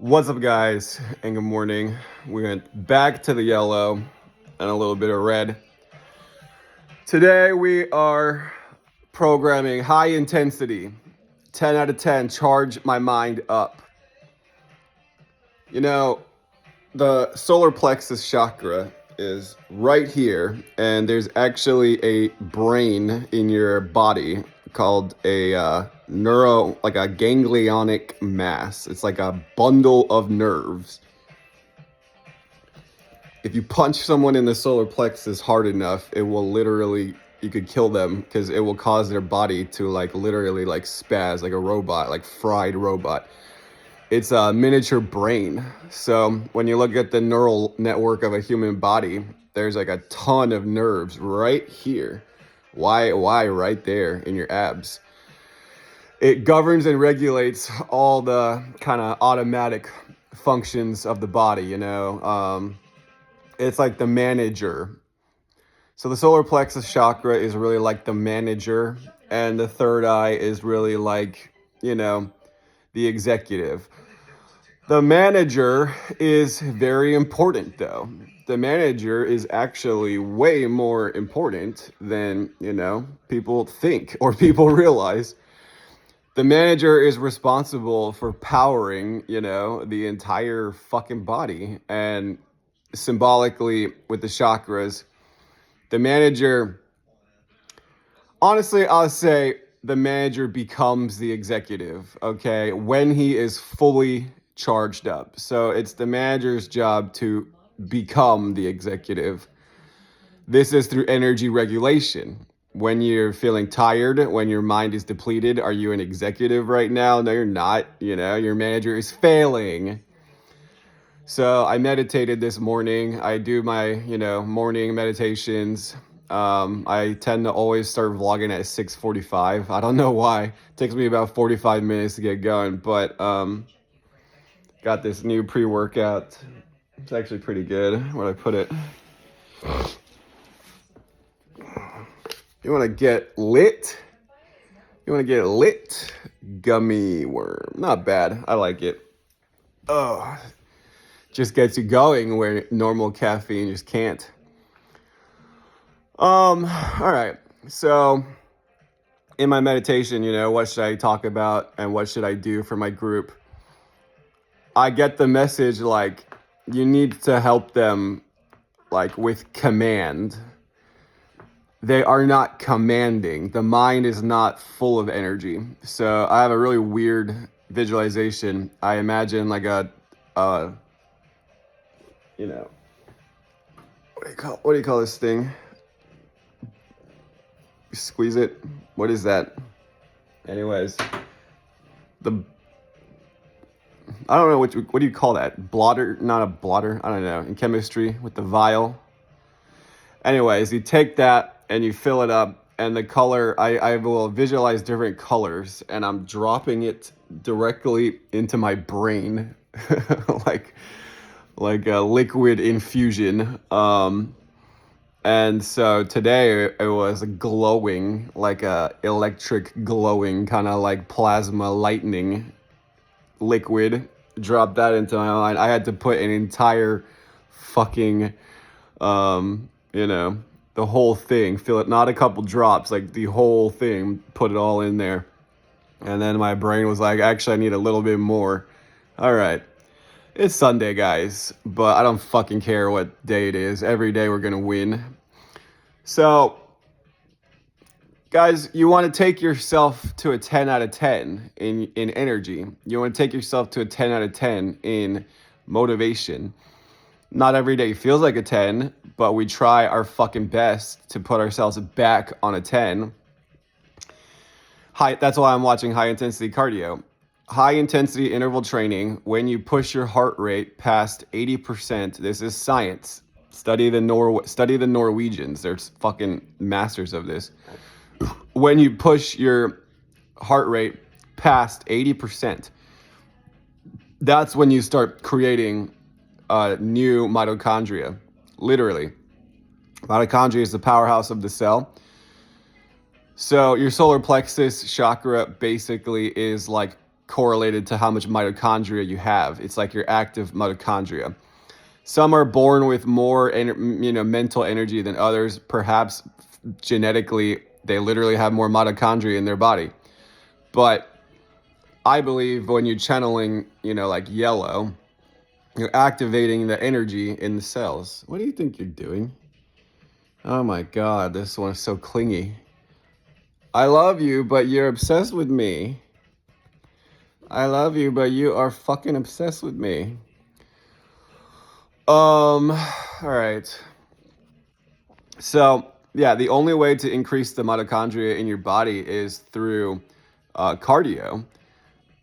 What's up, guys, and good morning. We went back to the yellow and a little bit of red. Today we are programming high intensity, 10 out of 10, charge my mind up. You know, the solar plexus chakra is right here, and there's actually a brain in your body called a like a ganglionic mass. It's like a bundle of nerves. If you punch someone in the solar plexus hard enough, it will literally, you could kill them because it will cause their body to literally spaz like a robot, like fried robot. It's a miniature brain. So when you look at the neural network of a human body, there's like a ton of nerves right here. Why right there in your abs? It governs and regulates all the kind of automatic functions of the body, it's like the manager. So the solar plexus chakra is really like the manager, and the third eye is really like, the executive. The manager is very important, though. The manager is actually way more important than, people think or people realize. The manager is responsible for powering, the entire fucking body. And symbolically with the chakras, the manager, honestly, I'll say the manager becomes the executive, okay, when he is fully charged up. So it's the manager's job to become the executive. This is through energy regulation. When you're feeling tired, when your mind is depleted, are you an executive right now? No, you're not. Your manager is failing. So I meditated this morning. I do my, morning meditations. I tend to always start vlogging at 6:45. I don't know why. It takes me about 45 minutes to get going, but got this new pre-workout. It's actually pretty good. Where'd I put it? You want to get lit? You want to get lit? Gummy worm. Not bad. I like it. Oh, just gets you going where normal caffeine just can't. All right. So in my meditation, what should I talk about and what should I do for my group? I get the message like you need to help them with command. They are not commanding. The mind is not full of energy. So I have a really weird visualization. I imagine like a what do you call this thing? You squeeze it. What is that? Anyways, I don't know what do you call that? Blotter? Not a blotter. I don't know. In chemistry with the vial. Anyways, you take that and you fill it up, and the color, I will visualize different colors, and I'm dropping it directly into my brain, like a liquid infusion. And so today it was glowing, like a electric glowing, kind of like plasma lightning liquid. Dropped that into my mind. I had to put an entire fucking, the whole thing, fill it, not a couple drops, like the whole thing, put it all in there. And then my brain was like, actually, I need a little bit more. All right. It's Sunday, guys, but I don't fucking care what day it is. Every day we're going to win. So, guys, you want to take yourself to a 10 out of 10 in energy. You want to take yourself to a 10 out of 10 in motivation. Not every day feels like a 10, but we try our fucking best to put ourselves back on a 10. That's why I'm watching high intensity cardio. High intensity interval training, when you push your heart rate past 80%, this is science. Study the Norwegians. They're fucking masters of this. When you push your heart rate past 80%, that's when you start creating new mitochondria. Literally. Mitochondria is the powerhouse of the cell. So your solar plexus chakra basically is like correlated to how much mitochondria you have. It's like your active mitochondria. Some are born with more, mental energy than others. Perhaps genetically, they literally have more mitochondria in their body. But I believe when you're channeling, like yellow, you're activating the energy in the cells. What do you think you're doing? Oh my God, this one is so clingy. I love you, but you're obsessed with me. I love you, but you are fucking obsessed with me. All right. So, yeah, the only way to increase the mitochondria in your body is through cardio.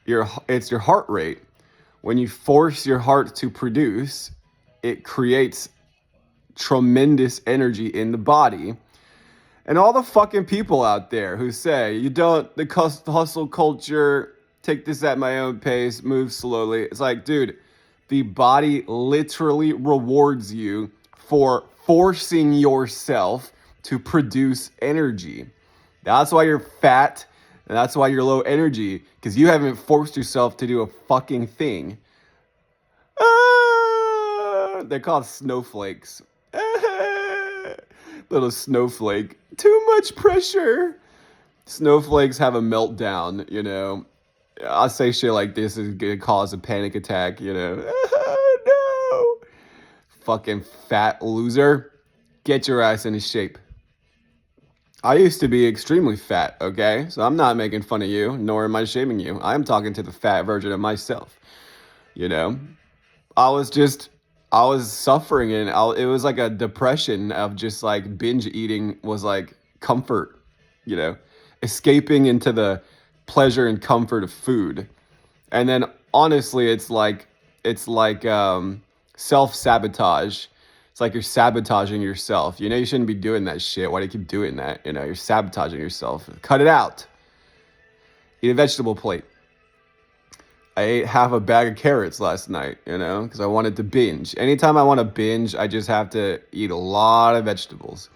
It's your heart rate. When you force your heart to produce, it creates tremendous energy in the body. And all the fucking people out there who say, the hustle culture, take this at my own pace, move slowly. It's like, dude, the body literally rewards you for forcing yourself to produce energy. That's why you're fat, and that's why you're low energy, because you haven't forced yourself to do a fucking thing. They're called snowflakes. Little snowflake. Too much pressure. Snowflakes have a meltdown, I'll say shit like this is gonna cause a panic attack, No. Fucking fat loser. Get your ass into shape. I used to be extremely fat, okay? So I'm not making fun of you, nor am I shaming you. I'm talking to the fat version of myself, I was suffering, and it was like a depression of just like binge eating was like comfort, escaping into the pleasure and comfort of food. And then honestly, it's like self-sabotage. It's like you're sabotaging yourself. You shouldn't be doing that shit. Why do you keep doing that? You're sabotaging yourself. Cut it out. Eat a vegetable plate. I ate half a bag of carrots last night, because I wanted to binge. Anytime I want to binge, I just have to eat a lot of vegetables.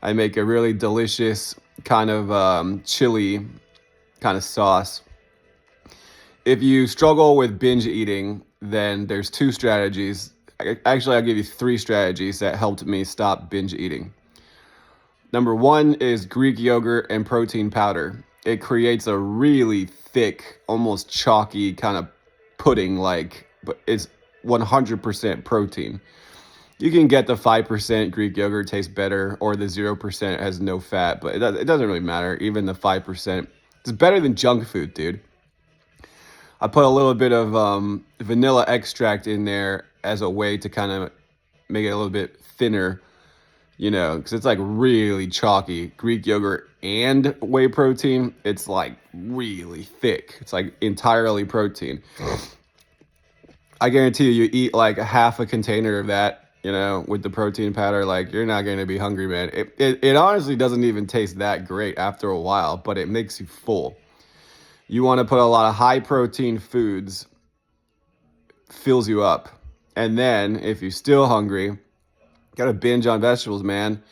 I make a really delicious kind of chili kind of sauce. If you struggle with binge eating, then there's two strategies. Actually, I'll give you three strategies that helped me stop binge eating. Number one is Greek yogurt and protein powder. It creates a really thick, almost chalky kind of pudding-like, but it's 100% protein. You can get the 5% Greek yogurt, tastes better, or the 0% has no fat, but it doesn't really matter. Even the 5%, it's better than junk food, dude. I put a little bit of vanilla extract in there as a way to kind of make it a little bit thinner, because it's like really chalky. Greek yogurt and whey protein, it's like really thick. It's like entirely protein. I guarantee you eat like a half a container of that, with the protein powder, like you're not going to be hungry, man. It honestly doesn't even taste that great after a while, but it makes you full. You want to put a lot of high protein foods, fills you up. And then if you're still hungry, gotta binge on vegetables, man.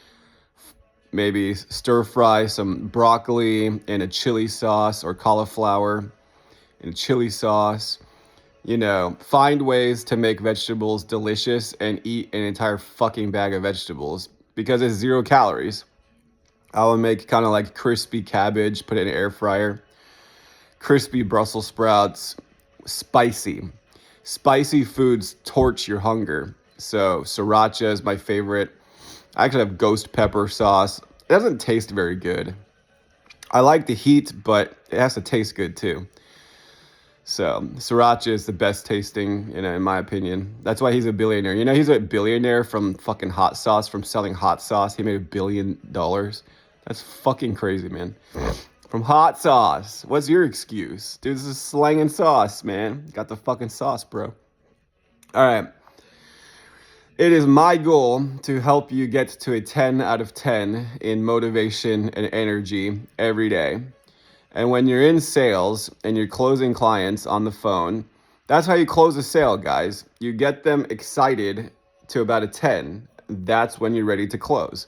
Maybe stir fry some broccoli in a chili sauce, or cauliflower in a chili sauce. Find ways to make vegetables delicious and eat an entire fucking bag of vegetables, because it's 0 calories. I would make kind of like crispy cabbage, put it in an air fryer. Crispy Brussels sprouts, spicy. Spicy foods torch your hunger. So sriracha is my favorite. I actually have ghost pepper sauce. It doesn't taste very good. I like the heat, but it has to taste good too. So sriracha is the best tasting, in my opinion. That's why he's a billionaire. He's a billionaire from fucking hot sauce, from selling hot sauce. He made $1 billion. That's fucking crazy, man. From hot sauce. What's your excuse? Dude, this is slanging sauce, man. Got the fucking sauce, bro. All right. It is my goal to help you get to a 10 out of 10 in motivation and energy every day. And when you're in sales and you're closing clients on the phone, that's how you close a sale, guys. You get them excited to about a 10. That's when you're ready to close.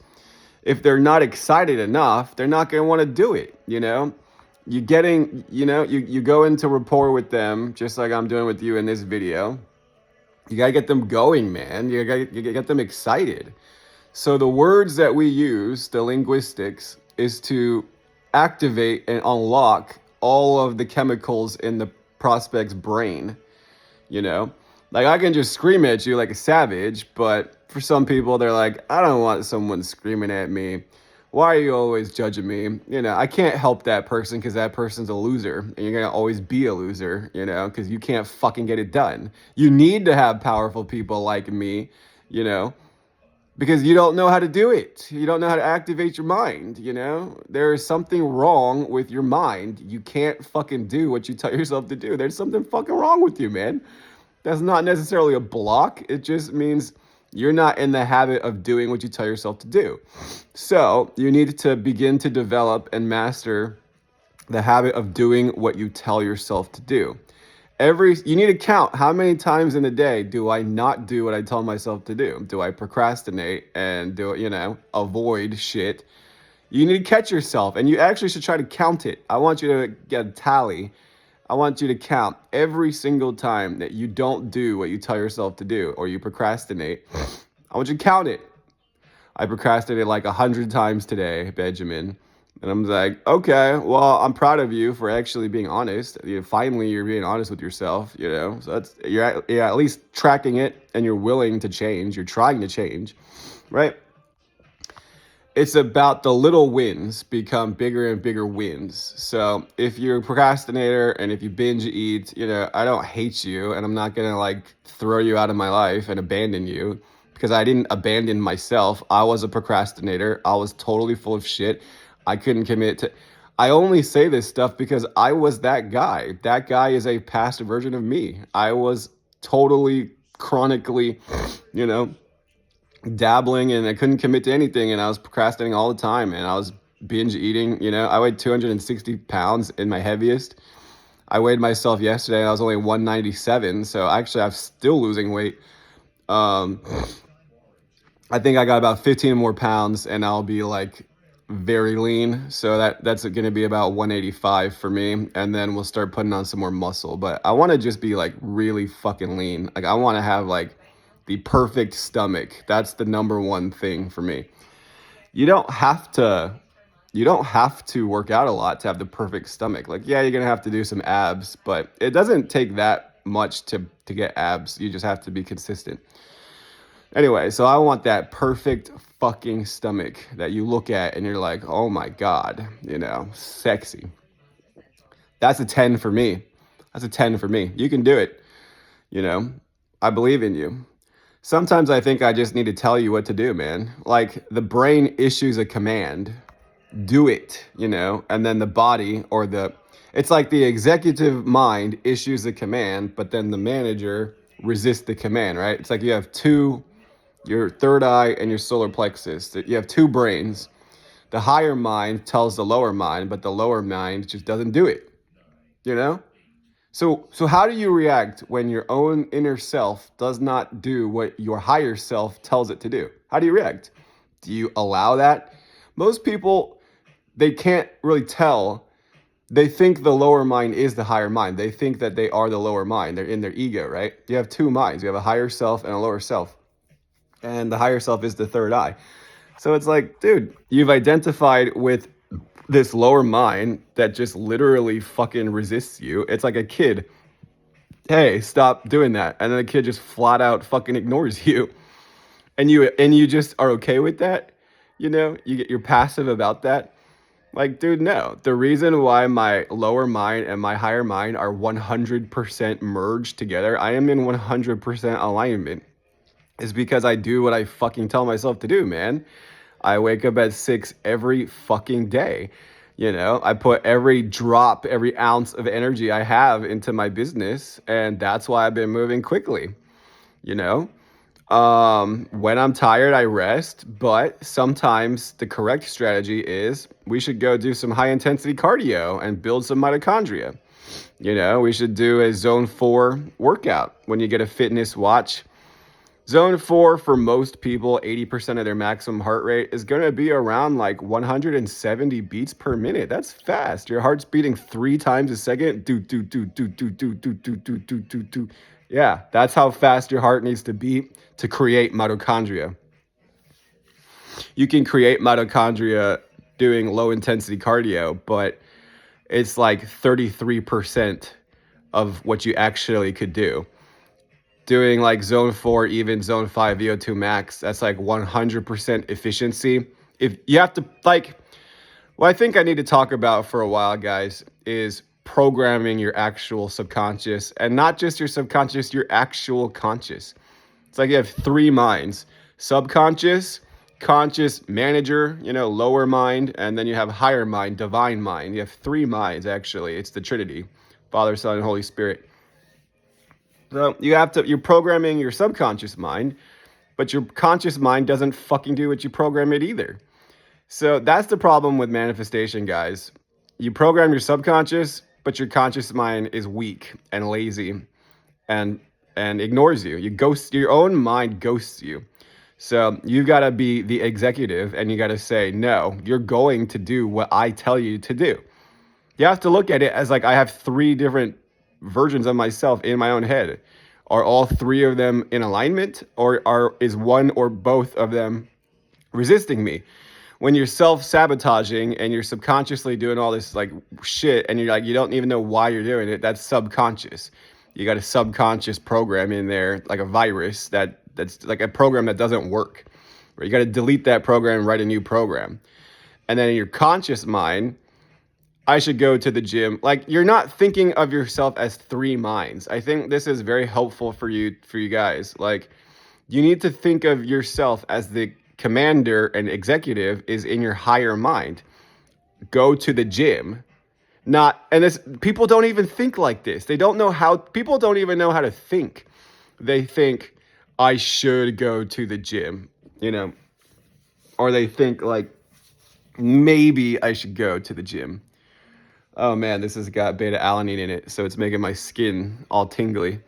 If they're not excited enough, they're not going to want to do it, you getting, you go into rapport with them just like I'm doing with you in this video. You gotta get them going, man. You gotta get them excited. So the words that we use, the linguistics, is to activate and unlock all of the chemicals in the prospect's brain. You know, like I can just scream at you like a savage, but for some people, they're like, I don't want someone screaming at me. Why are you always judging me? I can't help that person because that person's a loser, and you're gonna always be a loser, because you can't fucking get it done. You need to have powerful people like me, you know, because you don't know how to do it. You don't know how to activate your mind, There is something wrong with your mind. You can't fucking do what you tell yourself to do. There's something fucking wrong with you, man. That's not necessarily a block. It just means you're not in the habit of doing what you tell yourself to do. So you need to begin to develop and master the habit of doing what you tell yourself to do. You need to count how many times in a day do I not do what I tell myself to do? Do I procrastinate and avoid shit? You need to catch yourself, and you actually should try to count it. I want you to get a tally. I want you to count every single time that you don't do what you tell yourself to do or you procrastinate. I want you to count it. I procrastinated like 100 times today, Benjamin. And I'm like, okay, well, I'm proud of you for actually being honest. Finally, you're being honest with yourself, So you're at least tracking it, and you're willing to change. You're trying to change, right? It's about the little wins become bigger and bigger wins. So if you're a procrastinator and if you binge eat, I don't hate you, and I'm not going to throw you out of my life and abandon you, because I didn't abandon myself. I was a procrastinator. I was totally full of shit. I couldn't commit to. I only say this stuff because I was that guy. That guy is a past version of me. I was totally chronically, dabbling, and I couldn't commit to anything, and I was procrastinating all the time, and I was binge eating. I weighed 260 pounds in my heaviest. I weighed myself yesterday and I was only 197, so actually I'm still losing weight. I think I got about 15 more pounds and I'll be very lean, so that's going to be about 185 for me, and then we'll start putting on some more muscle. But I want to just be really fucking lean. I want to have the perfect stomach. That's the number one thing for me. You don't have to work out a lot to have the perfect stomach. Yeah, you're gonna have to do some abs, but it doesn't take that much to get abs. You just have to be consistent. Anyway, so I want that perfect fucking stomach that you look at and you're like, oh my God, sexy. That's a 10 for me. That's a 10 for me. You can do it. I believe in you. Sometimes I think I just need to tell you what to do, man. The brain issues a command, do it, and then the body it's like the executive mind issues a command, but then the manager resists the command, right? It's like you have your third eye and your solar plexus. You have two brains. The higher mind tells the lower mind, but the lower mind just doesn't do it, So how do you react when your own inner self does not do what your higher self tells it to do? How do you react? Do you allow that? Most people, they can't really tell. They think the lower mind is the higher mind. They think that they are the lower mind. They're in their ego, right? You have two minds. You have a higher self and a lower self. And the higher self is the third eye. So it's like, dude, you've identified with this lower mind that just literally fucking resists you. It's like a kid. Hey, stop doing that. And then the kid just flat out fucking ignores you. And you just are okay with that. You're passive about that. Dude, no. The reason why my lower mind and my higher mind are 100% merged together, I am in 100% alignment, is because I do what I fucking tell myself to do, man. I wake up at 6 every fucking day. I put every ounce of energy I have into my business, and that's why I've been moving quickly. When I'm tired, I rest, but sometimes the correct strategy is we should go do some high intensity cardio and build some mitochondria. We should do a zone 4 workout. When you get a fitness watch, Zone 4 for most people, 80% of their maximum heart rate is going to be around like 170 beats per minute. That's fast. Your heart's beating 3 times a second. Do do do do do do do do do do do do. Yeah, that's how fast your heart needs to beat to create mitochondria. You can create mitochondria doing low intensity cardio, but it's like 33% of what you actually could do. Doing like zone 4, even zone 5 VO2 max, that's like 100% efficiency. If you have to, like, what I think I need to talk about for a while, guys, is programming your actual subconscious, and not just your subconscious, your actual conscious. It's like you have 3 minds: subconscious, conscious, manager, lower mind, and then you have higher mind, divine mind. You have 3 minds, actually. It's the Trinity: Father, Son, and Holy Spirit. So you're programming your subconscious mind, but your conscious mind doesn't fucking do what you program it either. So that's the problem with manifestation, guys. You program your subconscious, but your conscious mind is weak and lazy and ignores you. Your own mind ghosts you. So you've got to be the executive, and you got to say, no, you're going to do what I tell you to do. You have to look at it as like, I have 3 different versions of myself in my own head. Are all 3 of them in alignment, or is one or both of them resisting me? When you're self-sabotaging and you're subconsciously doing all this like shit, and you're like, you don't even know why you're doing it, that's subconscious. You got a subconscious program in there, like a virus that's like a program that doesn't work. Right? You got to delete that program and write a new program. And then in your conscious mind, I should go to the gym. Like, you're not thinking of yourself as 3 minds. I think this is very helpful for you guys. Like, you need to think of yourself as the commander and executive is in your higher mind. Go to the gym. People don't even think like this. People don't even know how to think. They think, I should go to the gym, or they think like, maybe I should go to the gym. Oh man, this has got beta-alanine in it, so it's making my skin all tingly.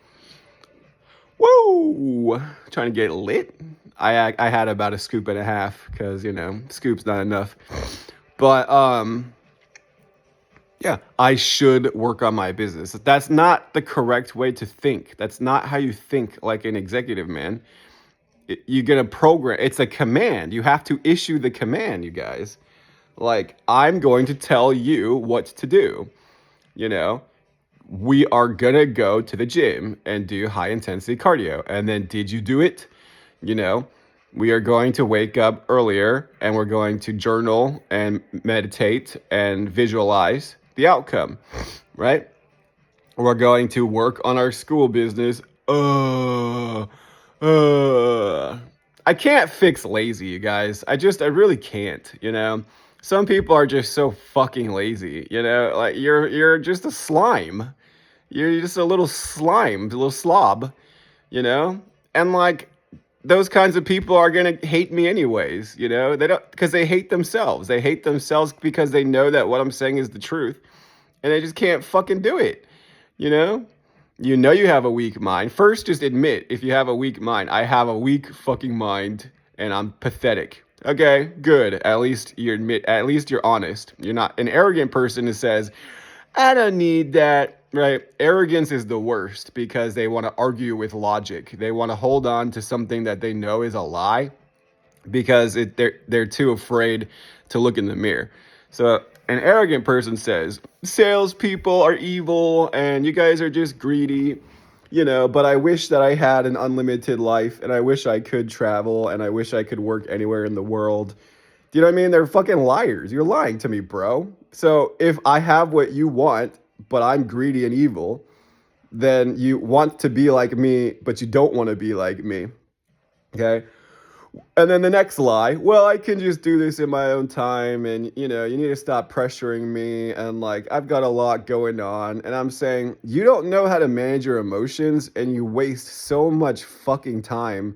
Woo! Trying to get lit. I had about 1.5 scoops because, scoop's not enough. But yeah, I should work on my business. That's not the correct way to think. That's not how you think like an executive, man. You're going to program. It's a command. You have to issue the command, you guys. Like, I'm going to tell you what to do. We are going to go to the gym and do high intensity cardio. And then, did you do it? We are going to wake up earlier, and we're going to journal and meditate and visualize the outcome, right? We're going to work on our school business. I can't fix lazy, you guys. I really can't, Some people are just so fucking lazy, like you're just a slime. You're just a little slime, a little slob, and like those kinds of people are going to hate me anyways, they don't, because they hate themselves. They hate themselves because they know that what I'm saying is the truth, and they just can't fucking do it, you have a weak mind. First, just admit if you have a weak mind. I have a weak fucking mind and I'm pathetic. Okay, good. At least you admit, at least you're honest. You're not an arrogant person who says, I don't need that, right? Arrogance is the worst because they want to argue with logic. They want to hold on to something that they know is a lie because they're too afraid to look in the mirror. So an arrogant person says, salespeople are evil and you guys are just greedy, but I wish that I had an unlimited life, and I wish I could travel, and I wish I could work anywhere in the world. Do you know what I mean? They're fucking liars. You're lying to me, bro. So if I have what you want, but I'm greedy and evil, then you want to be like me, but you don't want to be like me. Okay? And then the next lie, well, I can just do this in my own time, and you need to stop pressuring me, and like I've got a lot going on. And I'm saying, you don't know how to manage your emotions, and you waste so much fucking time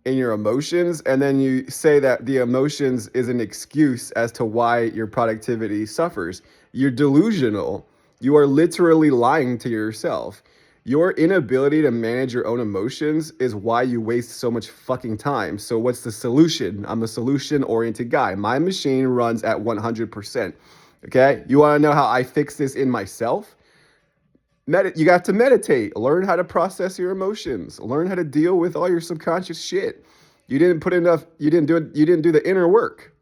in your emotions, and then you say that the emotions is an excuse as to why your productivity suffers. You're delusional. You are literally lying to yourself. Your inability to manage your own emotions is why you waste so much fucking time. So what's the solution? I'm a solution-oriented guy. My machine runs at 100%. Okay? You want to know how I fix this in myself? You got to meditate. Learn how to process your emotions. Learn how to deal with all your subconscious shit. You didn't put enough, you didn't do the inner work,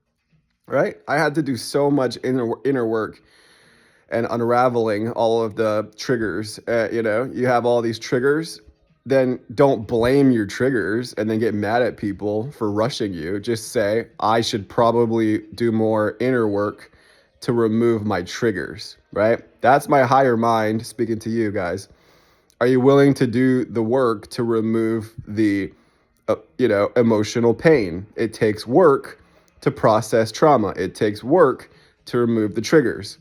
right? I had to do so much inner work and unraveling all of the triggers. You have all these triggers, then don't blame your triggers and then get mad at people for rushing you. Just say, I should probably do more inner work to remove my triggers, right? That's my higher mind speaking to you guys. Are you willing to do the work to remove the, emotional pain? It takes work to process trauma. It takes work to remove the triggers.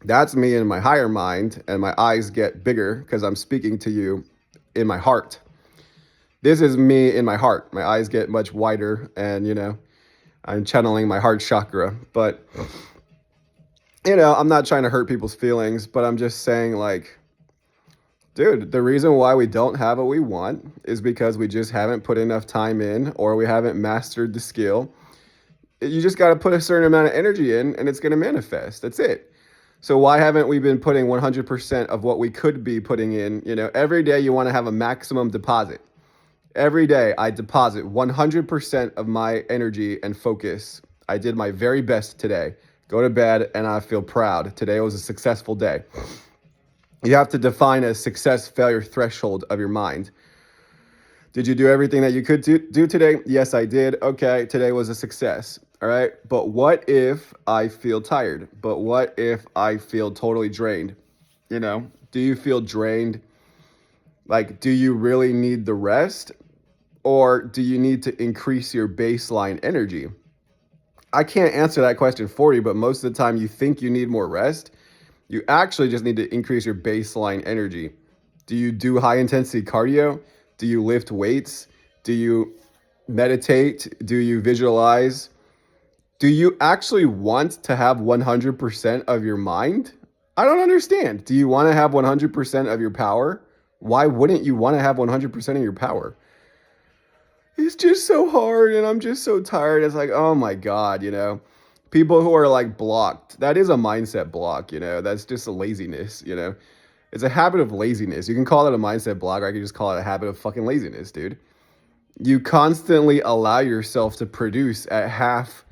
That's me in my higher mind, and my eyes get bigger because I'm speaking to you in my heart. This is me in my heart. My eyes get much wider, and I'm channeling my heart chakra. But I'm not trying to hurt people's feelings, but I'm just saying, like, dude, the reason why we don't have what we want is because we just haven't put enough time in, or we haven't mastered the skill. You just got to put a certain amount of energy in, and it's going to manifest. That's it. So why haven't we been putting 100% of what we could be putting in? Every day you want to have a maximum deposit. Every day I deposit 100% of my energy and focus. I did my very best today. Go to bed and I feel proud. Today was a successful day. You have to define a success failure threshold of your mind. Did you do everything that you could do today? Yes, I did. Okay, today was a success. All right. But what if I feel tired? But what if I feel totally drained? Do you feel drained? Like, do you really need the rest? Or do you need to increase your baseline energy? I can't answer that question for you, but most of the time you think you need more rest. You actually just need to increase your baseline energy. Do you do high intensity cardio? Do you lift weights? Do you meditate? Do you visualize? Do you actually want to have 100% of your mind? I don't understand. Do you want to have 100% of your power? Why wouldn't you want to have 100% of your power? It's just so hard and I'm just so tired. It's like, oh my God, people who are like blocked. That is a mindset block, that's just a laziness, It's a habit of laziness. You can call it a mindset block, or I can just call it a habit of fucking laziness, dude. You constantly allow yourself to produce at half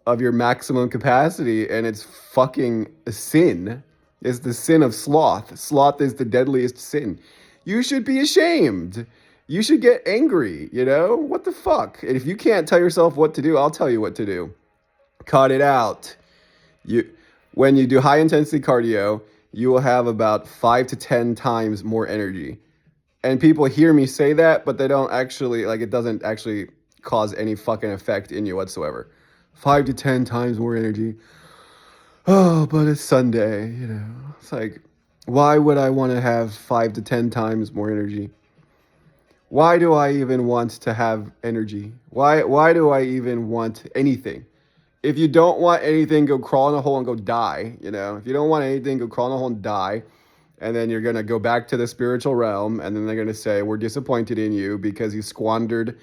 of your maximum capacity, and it's fucking a sin. It's the sin of sloth. Sloth is the deadliest sin. You should be ashamed. You should get angry, What the fuck? And if you can't tell yourself what to do, I'll tell you what to do. Cut it out. When you do high intensity cardio, you will have about 5 to 10 times more energy. And people hear me say that, but they don't actually, it doesn't actually cause any fucking effect in you whatsoever. 5 to 10 times more energy. Oh, but it's Sunday, It's like, why would I want to have 5 to 10 times more energy? Why do I even want to have energy? Why do I even want anything? If you don't want anything, go crawl in a hole and go die. If you don't want anything, go crawl in a hole and die. And then you're going to go back to the spiritual realm. And then they're going to say, we're disappointed in you because you squandered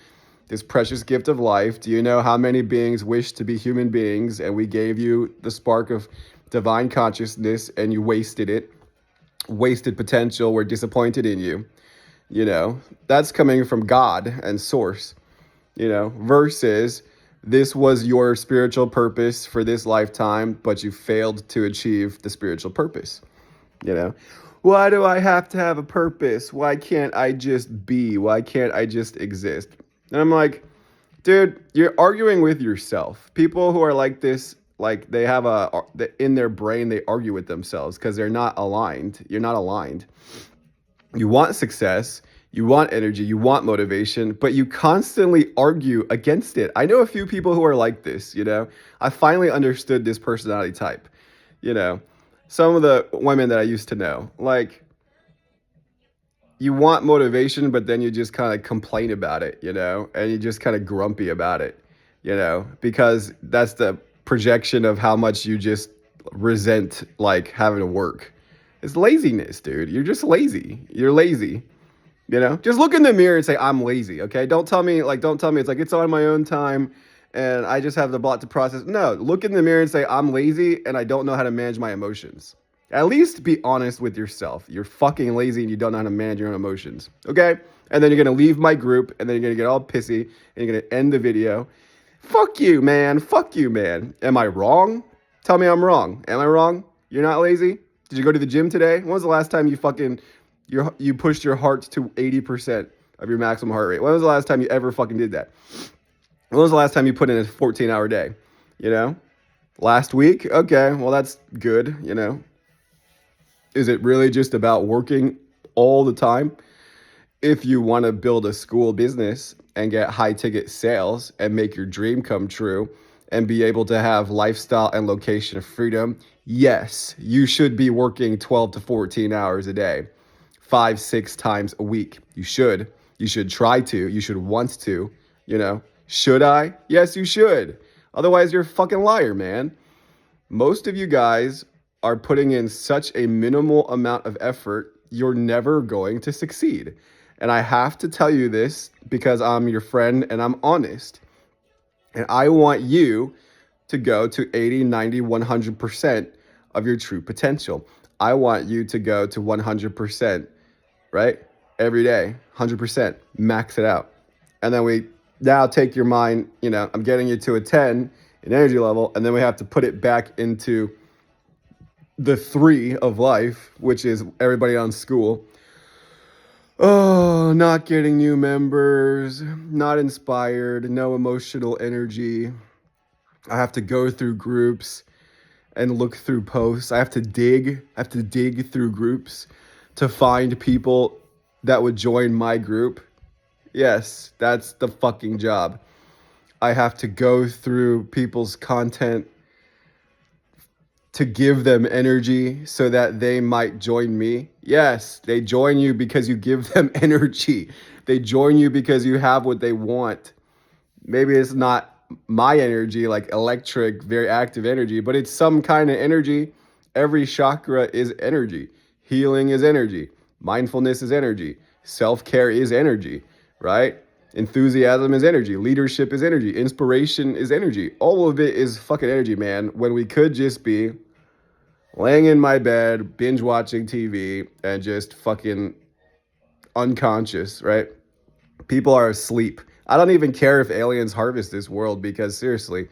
this precious gift of life. Do you know how many beings wish to be human beings? And we gave you the spark of divine consciousness and you wasted it. Wasted potential. We're disappointed in you. That's coming from God and source, versus this was your spiritual purpose for this lifetime, but you failed to achieve the spiritual purpose. Why do I have to have a purpose? Why can't I just be? Why can't I just exist? And I'm like, dude, you're arguing with yourself. People who are like this, like they have in their brain, they argue with themselves because they're not aligned. You're not aligned. You want success, you want energy, you want motivation, but you constantly argue against it. I know a few people who are like this, I finally understood this personality type. Some of the women that I used to know, like, you want motivation, but then you just kind of complain about it, and you just kind of grumpy about it, because that's the projection of how much you just resent, like, having to work. It's laziness, dude. You're just lazy. You're lazy. You know, just look in the mirror and say, I'm lazy. Okay. Don't tell me it's like it's on my own time and I just have the lot to process. No, look in the mirror and say, I'm lazy and I don't know how to manage my emotions. At least be honest with yourself. You're fucking lazy and you don't know how to manage your own emotions. Okay. And then you're going to leave my group and then you're going to get all pissy and you're going to end the video. Fuck you, man. Fuck you, man. Am I wrong? Tell me I'm wrong. Am I wrong? You're not lazy? Did you go to the gym today? When was the last time you pushed your heart to 80% of your maximum heart rate? When was the last time you ever fucking did that? When was the last time you put in a 14-hour day? You know? Last week? Okay, well that's good, you know. Is it really just about working all the time? If you want to build a school business and get high ticket sales and make your dream come true and be able to have lifestyle and location freedom, yes, you should be working 12 to 14 hours a day, 5, 6 times a week. You should. You should try to. You should want to. You know, should I? Yes, you should. Otherwise, you're a fucking liar, man. Most of you guys are putting in such a minimal amount of effort, you're never going to succeed. And I have to tell you this because I'm your friend and I'm honest. And I want you to go to 80, 90, 100% of your true potential. I want you to go to 100%, right? Every day, 100%, max it out. And then we now take your mind, you know, I'm getting you to a 10 in energy level, and then we have to put it back into the 3 of life, which is everybody on school. Oh, not getting new members, not inspired, no emotional energy. I have to go through groups and look through posts. I have to dig through groups to find people that would join my group. Yes, that's the fucking job. I have to go through people's content to give them energy so that they might join me. Yes, they join you because you give them energy. They join you because you have what they want. Maybe it's not my energy, like electric, very active energy, but it's some kind of energy. Every chakra is energy. Healing is energy. Mindfulness is energy. Self-care is energy, right? Enthusiasm is energy. Leadership is energy. Inspiration is energy. All of it is fucking energy, man. When we could just be laying in my bed, binge watching TV, and just fucking unconscious, right? People are asleep. I don't even care if aliens harvest this world because seriously,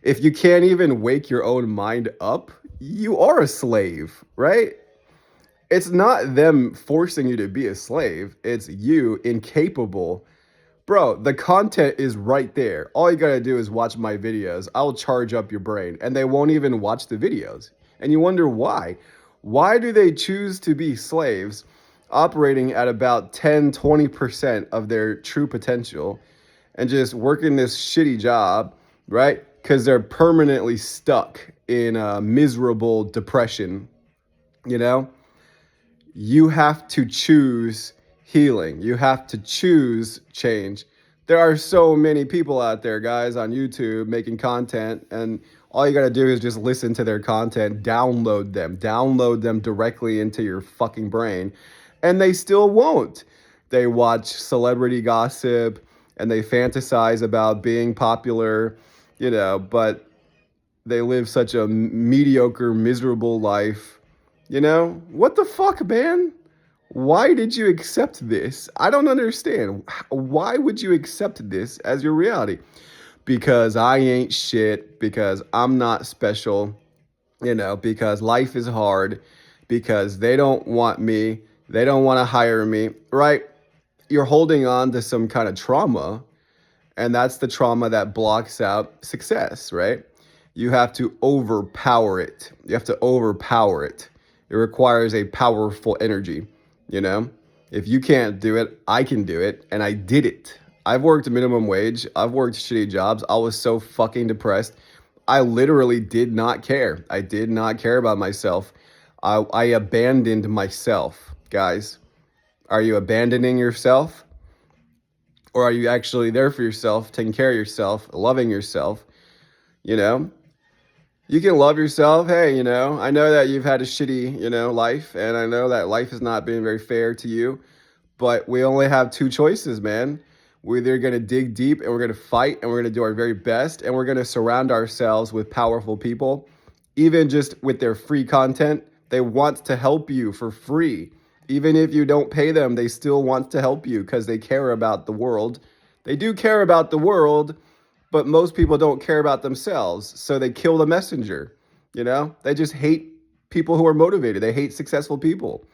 if you can't even wake your own mind up, you are a slave, right? It's not them forcing you to be a slave. It's you incapable. Bro, the content is right there. All you gotta do is watch my videos. I'll charge up your brain. And they won't even watch the videos. And you wonder why. Why do they choose to be slaves operating at about 10, 20% of their true potential and just working this shitty job, right? Because they're permanently stuck in a miserable depression, you know? You have to choose healing. You have to choose change. There are so many people out there, guys, on YouTube making content, and all you got to do is just listen to their content, download them directly into your fucking brain, and they still won't. They watch celebrity gossip and they fantasize about being popular, you know, but they live such a mediocre, miserable life. You know, what the fuck, man? Why did you accept this? I don't understand. Why would you accept this as your reality? Because I ain't shit, because I'm not special, you know, because life is hard, because they don't want me, they don't want to hire me, right? You're holding on to some kind of trauma, and that's the trauma that blocks out success, right? You have to overpower it. You have to overpower it. It requires a powerful energy, you know? If you can't do it, I can do it, and I did it. I've worked minimum wage. I've worked shitty jobs. I was so fucking depressed. I literally did not care. I did not care about myself. I abandoned myself, guys. Are you abandoning yourself? Or are you actually there for yourself, taking care of yourself, loving yourself, you know? You can love yourself. Hey, I know that you've had a shitty, life, and I know that life has not been very fair to you, but we only have two choices, man. We're either going to dig deep and we're going to fight and we're going to do our very best and we're going to surround ourselves with powerful people, even just with their free content. They want to help you for free. Even if you don't pay them, they still want to help you because they care about the world. They do care about the world, but most people don't care about themselves. So they kill the messenger. They just hate people who are motivated. They hate successful people.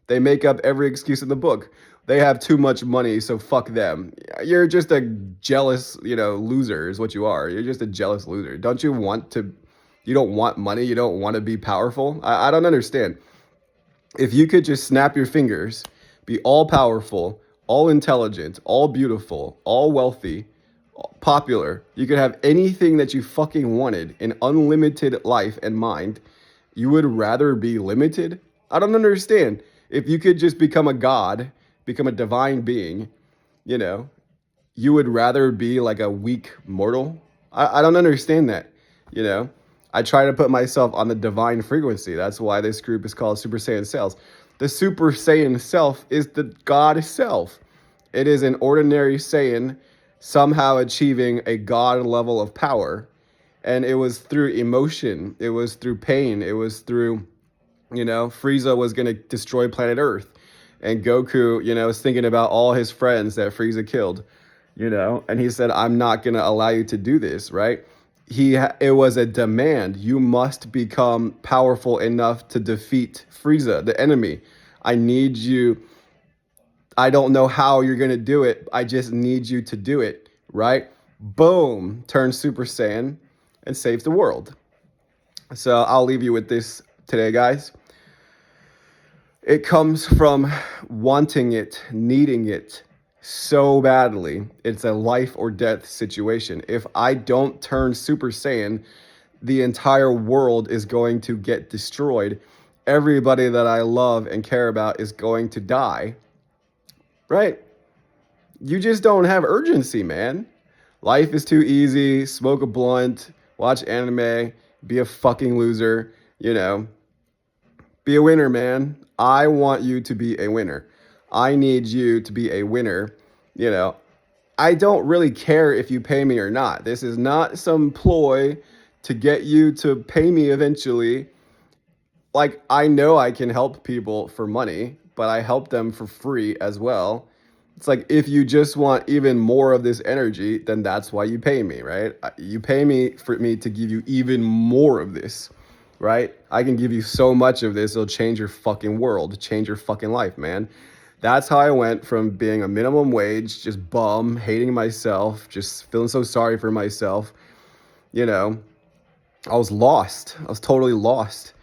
They make up every excuse in the book. They have too much money, so fuck them. You're just a jealous, loser is what you are. You're just a jealous loser. You don't want money? You don't want to be powerful? I don't understand. If you could just snap your fingers, be all powerful, all intelligent, all beautiful, all wealthy, popular, you could have anything that you fucking wanted, an unlimited life and mind, you would rather be limited? I don't understand. If you could just become a god, become a divine being, you know, you would rather be like a weak mortal? I don't understand that, you know? I try to put myself on the divine frequency. That's why this group is called Super Saiyan Self. The Super Saiyan Self is the God self. It is an ordinary Saiyan somehow achieving a God level of power. And it was through emotion, it was through pain, it was through, Frieza was going to destroy planet Earth. And Goku, was thinking about all his friends that Frieza killed, and he said, I'm not going to allow you to do this, right? It was a demand. You must become powerful enough to defeat Frieza, the enemy. I need you. I don't know how you're going to do it. I just need you to do it, right? Boom, turns Super Saiyan and saves the world. So I'll leave you with this today, guys. It comes from wanting it, needing it so badly. It's a life or death situation. If I don't turn Super Saiyan, the entire world is going to get destroyed. Everybody that I love and care about is going to die. Right? You just don't have urgency, man. Life is too easy. Smoke a blunt, watch anime, be a fucking loser, Be a winner, man. I want you to be a winner. I need you to be a winner. I don't really care if you pay me or not. This is not some ploy to get you to pay me eventually. Like, I know I can help people for money, but I help them for free as well. It's like, if you just want even more of this energy, then that's why you pay me, right? You pay me for me to give you even more of this, right? I can give you so much of this, it'll change your fucking world, change your fucking life, man. That's how I went from being a minimum wage, just bum, hating myself, just feeling so sorry for myself. I was lost. I was totally lost.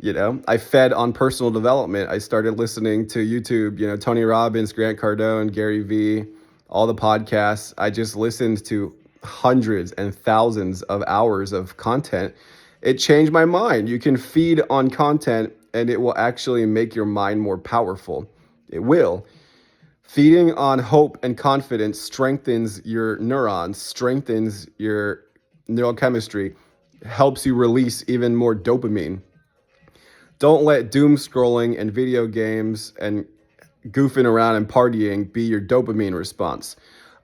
I fed on personal development. I started listening to YouTube, Tony Robbins, Grant Cardone, Gary Vee, all the podcasts. I just listened to hundreds and thousands of hours of content. It changed my mind. You can feed on content and it will actually make your mind more powerful. It will. Feeding on hope and confidence strengthens your neurons, strengthens your neurochemistry, helps you release even more dopamine. Don't let doom scrolling and video games and goofing around and partying be your dopamine response.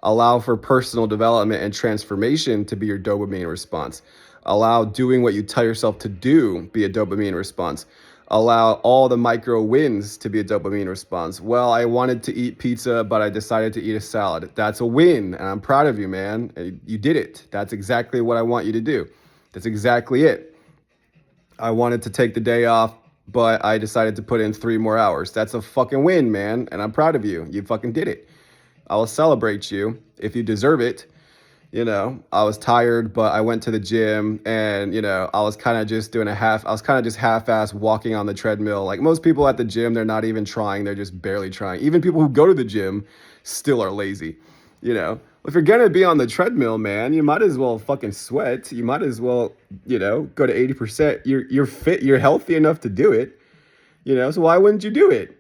Allow for personal development and transformation to be your dopamine response. Allow doing what you tell yourself to do be a dopamine response. Allow all the micro wins to be a dopamine response. Well, I wanted to eat pizza, but I decided to eat a salad. That's a win, and I'm proud of you, man. You did it. That's exactly what I want you to do. That's exactly it. I wanted to take the day off, but I decided to put in 3 more hours. That's a fucking win, man, and I'm proud of you. You fucking did it. I will celebrate you if you deserve it. I was tired, but I went to the gym and, I was kind of just half-ass walking on the treadmill. Like most people at the gym, they're not even trying. They're just barely trying. Even people who go to the gym still are lazy. If you're going to be on the treadmill, man, you might as well fucking sweat. You might as well, go to 80%. You're fit. You're healthy enough to do it. So why wouldn't you do it?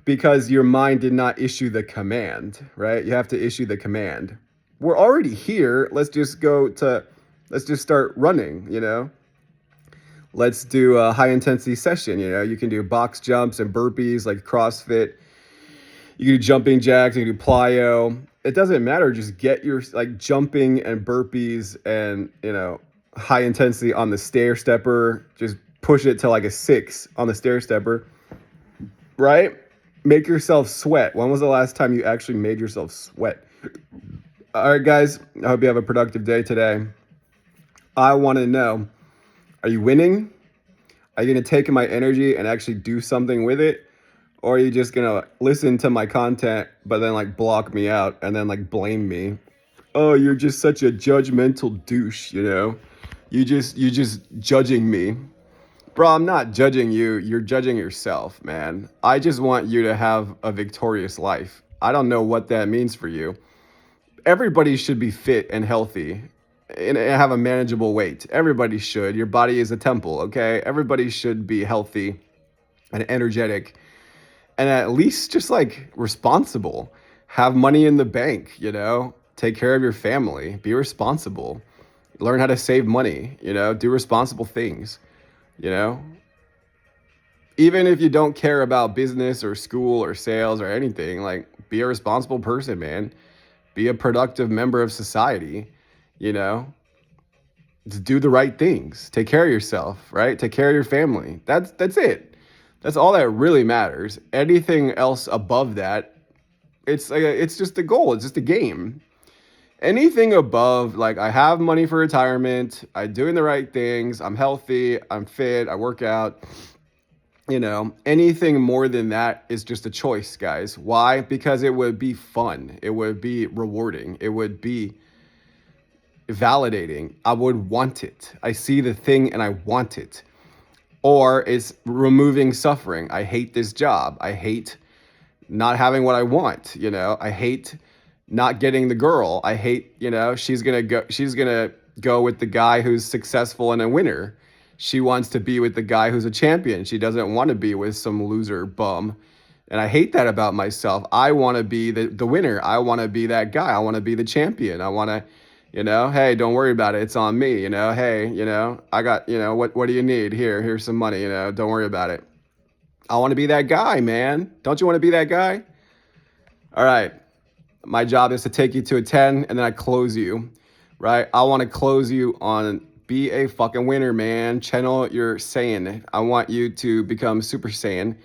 Because your mind did not issue the command, right? You have to issue the command. We're already here. Let's just start running, Let's do a high intensity session. You know, you can do box jumps and burpees like CrossFit. You can do jumping jacks, you can do plyo. It doesn't matter. Just get your like jumping and burpees and, you know, high intensity on the stair stepper. Just push it to like a 6 on the stair stepper, right? Make yourself sweat. When was the last time you actually made yourself sweat? All right, guys, I hope you have a productive day today. I want to know, are you winning? Are you going to take my energy and actually do something with it? Or are you just going to listen to my content, but then like block me out and then like blame me? Oh, you're just such a judgmental douche, you know? You just judging me. Bro, I'm not judging you. You're judging yourself, man. I just want you to have a victorious life. I don't know what that means for you. Everybody should be fit and healthy and have a manageable weight. Everybody should. Your body is a temple, okay? Everybody should be healthy and energetic and at least just like responsible. Have money in the bank, you know? Take care of your family. Be responsible. Learn how to save money, you know? Do responsible things, you know? Even if you don't care about business or school or sales or anything, like be a responsible person, man. Be a productive member of society, you know? Just do the right things. Take care of yourself, right? Take care of your family. That's it. That's all that really matters. Anything else above that, it's just a goal. It's just a game. Anything above, like I have money for retirement, I'm doing the right things, I'm healthy, I'm fit, I work out. You know, anything more than that is just a choice, guys. Why? Because it would be fun. It would be rewarding. It would be validating. I would want it. I see the thing and I want it. Or it's removing suffering. I hate this job. I hate not having what I want, you know. I hate not getting the girl. I hate, you know, she's going to go with the guy who's successful and a winner. She wants to be with the guy who's a champion. She doesn't want to be with some loser bum. And I hate that about myself. I want to be the winner. I want to be that guy. I want to be the champion. I want to, you know, hey, don't worry about it. It's on me. You know, hey, you know, I got, you know, what do you need? Here's some money. You know, don't worry about it. I want to be that guy, man. Don't you want to be that guy? All right. My job is to take you to a 10 and then I close you, right? I want to close you on be a fucking winner, man. Channel your Saiyan. I want you to become Super Saiyan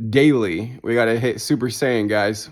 daily. We got to hit Super Saiyan, guys.